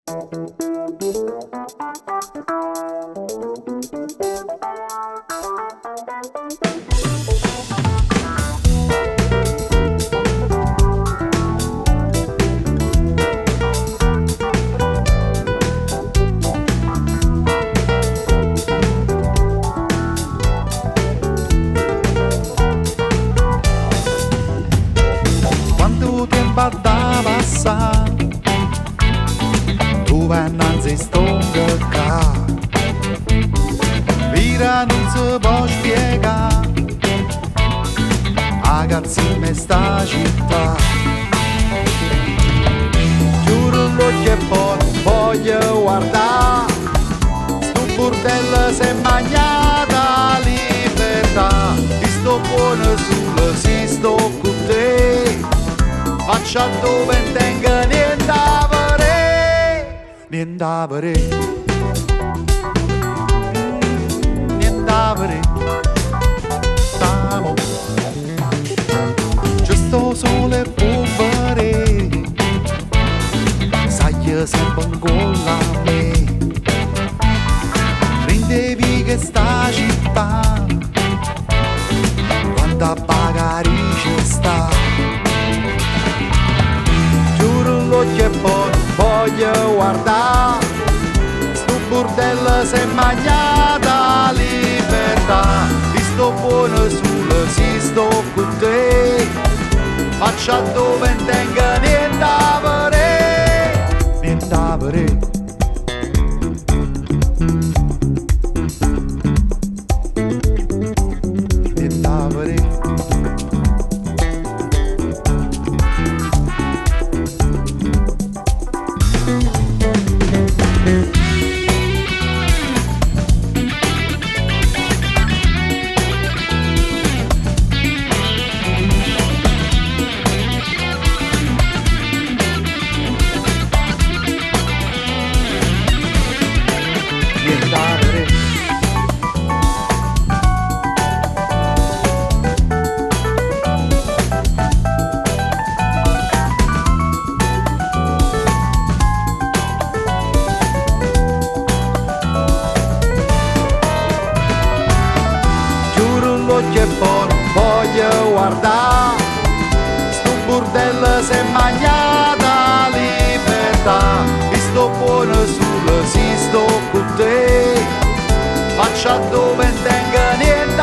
Quanto tempo da passare, tu vai innanzi stonga qua, vira non si può spiegare, ragazzi me sta città, chiudo l'occhio e poi voglio guardare, sto bordello si è mangiata libertà, ti sto buono sulla si sto con te. Faccia dove tenga niente a vedere, niente a vedere, niente a vedere, stiamo, c'è sto sole può vedere, sai che sempre incolla a me, prendevi che sta città, quanta bagaglia sta. L'occhio e poi voglio guardare, sto bordello si è mangiata libertà, ti sto buono sulla si sto con te, faccia dove tenga niente a vedere, niente a vedere. Niente a vedere. L'occhio e poi voglio guardare, sto bordello si è mangiata libertà, ti sto buono sulla si sto con te, faccia dove tenga niente